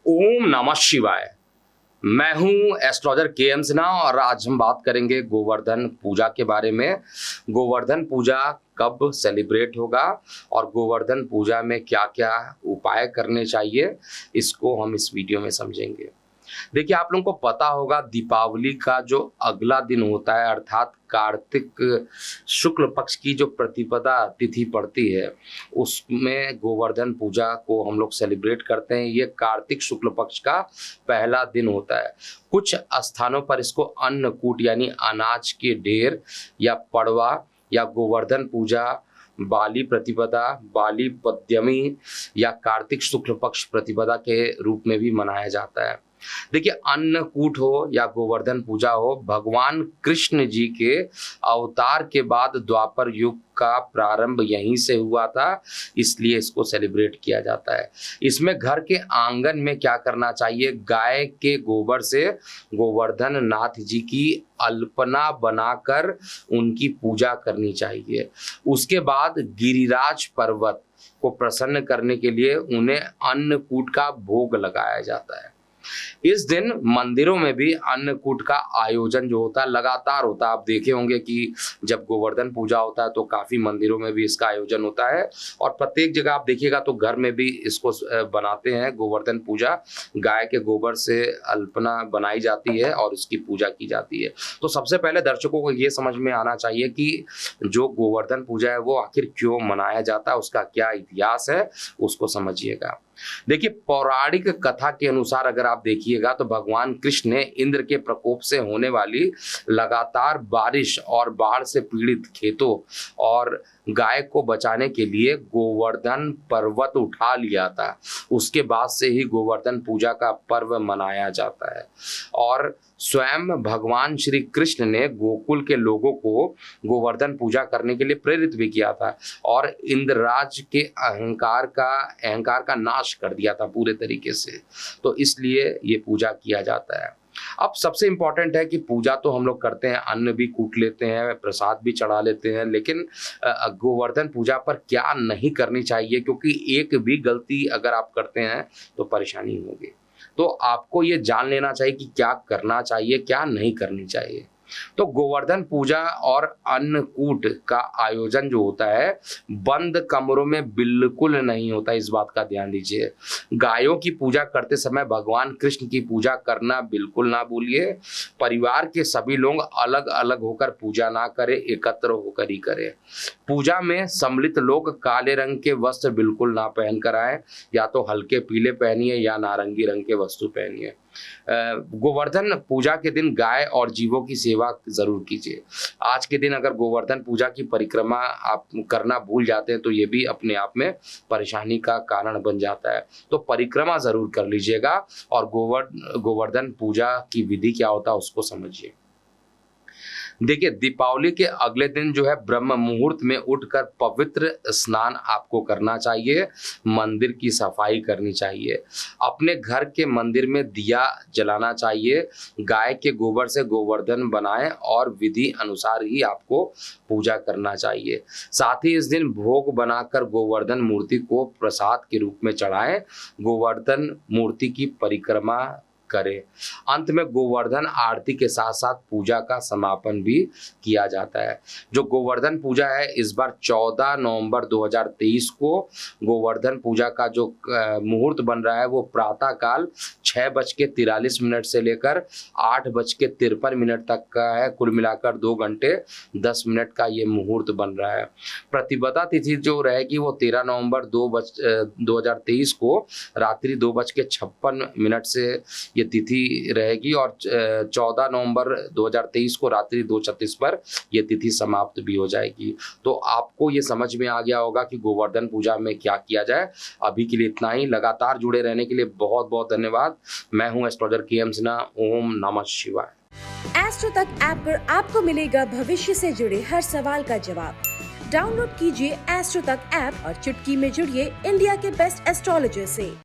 ओम नमः शिवाय। मैं हूं एस्ट्रोलॉजर के सिन्हा और आज हम बात करेंगे गोवर्धन पूजा के बारे में। गोवर्धन पूजा कब सेलिब्रेट होगा और गोवर्धन पूजा में क्या क्या उपाय करने चाहिए, इसको हम इस वीडियो में समझेंगे। देखिए, आप लोगों को पता होगा दीपावली का जो अगला दिन होता है अर्थात कार्तिक शुक्ल पक्ष की जो प्रतिपदा तिथि पड़ती है, उसमें गोवर्धन पूजा को हम लोग सेलिब्रेट करते हैं। ये कार्तिक शुक्ल पक्ष का पहला दिन होता है। कुछ स्थानों पर इसको अन्नकूट यानी अनाज के ढेर या पड़वा या गोवर्धन पूजा, बाली प्रतिपदा, बाली पद्यमी या कार्तिक शुक्ल पक्ष प्रतिपदा के रूप में भी मनाया जाता है। देखिए, अन्नकूट हो या गोवर्धन पूजा हो, भगवान कृष्ण जी के अवतार के बाद द्वापर युग का प्रारंभ यहीं से हुआ था, इसलिए इसको सेलिब्रेट किया जाता है। इसमें घर के आंगन में क्या करना चाहिए, गाय के गोबर से गोवर्धन नाथ जी की अल्पना बनाकर उनकी पूजा करनी चाहिए। उसके बाद गिरिराज पर्वत को प्रसन्न करने के लिए उन्हें अन्नकूट का भोग लगाया जाता है। इस दिन मंदिरों में भी अन्नकूट का आयोजन जो होता है लगातार होता है। आप देखे होंगे कि जब गोवर्धन पूजा होता है तो काफी मंदिरों में भी इसका आयोजन होता है और प्रत्येक जगह आप देखिएगा तो घर में भी इसको बनाते हैं। गोवर्धन पूजा गाय के गोबर से अल्पना बनाई जाती है और उसकी पूजा की जाती है। तो सबसे पहले दर्शकों को ये समझ में आना चाहिए कि जो गोवर्धन पूजा है वो आखिर क्यों मनाया जाता है, उसका क्या इतिहास है, उसको समझिएगा। देखिए, पौराणिक कथा के अनुसार अगर आप देखिएगा तो भगवान कृष्ण ने इंद्र के प्रकोप से होने वाली लगातार बारिश और बाढ़ से पीड़ित खेतों और गाय को बचाने के लिए गोवर्धन पर्वत उठा लिया था। उसके बाद से ही गोवर्धन पूजा का पर्व मनाया जाता है और स्वयं भगवान श्री कृष्ण ने गोकुल के लोगों को गोवर्धन पूजा करने के लिए प्रेरित भी किया था और इंद्रराज के अहंकार का नाश कर दिया था पूरे तरीके से। तो इसलिए ये पूजा किया जाता है। अब सबसे इंपॉर्टेंट है कि पूजा तो हम लोग करते हैं, अन्न भी कूट लेते हैं, प्रसाद भी चढ़ा लेते हैं, लेकिन गोवर्धन पूजा पर क्या नहीं करनी चाहिए, क्योंकि एक भी गलती अगर आप करते हैं तो परेशानी होगी। तो आपको ये जान लेना चाहिए कि क्या करना चाहिए, क्या नहीं करनी चाहिए। तो गोवर्धन पूजा और अन्नकूट का आयोजन जो होता है बंद कमरों में बिल्कुल नहीं होता, इस बात का ध्यान दीजिए। गायों की पूजा करते समय भगवान कृष्ण की पूजा करना बिल्कुल ना भूलिए। परिवार के सभी लोग अलग अलग होकर पूजा ना करें, एकत्र होकर ही करें। पूजा में सम्मिलित लोग काले रंग के वस्त्र बिल्कुल ना पहन कर आए, या तो हल्के पीले पहनिए या नारंगी रंग के वस्त्र पहनिए। गोवर्धन पूजा के दिन गाय और जीवों की सेवा जरूर कीजिए। आज के दिन अगर गोवर्धन पूजा की परिक्रमा आप करना भूल जाते हैं तो ये भी अपने आप में परेशानी का कारण बन जाता है। तो परिक्रमा जरूर कर लीजिएगा और गोवर्धन पूजा की विधि क्या होता है उसको समझिए। देखिए, दीपावली के अगले दिन जो है ब्रह्म मुहूर्त में उठकर पवित्र स्नान आपको करना चाहिए, मंदिर की सफाई करनी चाहिए, अपने घर के मंदिर में दिया जलाना चाहिए, गाय के गोबर से गोवर्धन बनाएं और विधि अनुसार ही आपको पूजा करना चाहिए। साथ ही इस दिन भोग बनाकर गोवर्धन मूर्ति को प्रसाद के रूप में चढ़ाएं, गोवर्धन मूर्ति की परिक्रमा करें। अंत में गोवर्धन आरती के साथ साथ पूजा का समापन भी किया जाता है। जो गोवर्धन पूजा है इस बार 14 नवंबर 2023 को गोवर्धन पूजा का जो मुहूर्त बन रहा है वो प्रातः काल 6:43 से लेकर 8:53 तक का है। कुल मिलाकर 2 घंटे 10 मिनट का ये मुहूर्त बन रहा है। प्रतिपदा तिथि जो रहेगी वो 13 नवंबर 2023 को रात्रि 2:56 से ये तिथि रहेगी और 14 नवंबर 2023 को रात्रि 2:36 पर यह तिथि समाप्त भी हो जाएगी। तो आपको ये समझ में आ गया होगा कि गोवर्धन पूजा में क्या किया जाए। अभी के लिए इतना ही। लगातार जुड़े रहने के लिए बहुत बहुत धन्यवाद। मैं हूं एस्ट्रोलॉजर के सिन्हा। ओम नमः शिवाय। एस्ट्रो तक ऐप पर आपको मिलेगा भविष्य से जुड़े हर सवाल का जवाब। डाउनलोड कीजिए एस्ट्रो तक ऐप और चुटकी में जुड़िए इंडिया के बेस्ट एस्ट्रोलॉजर से।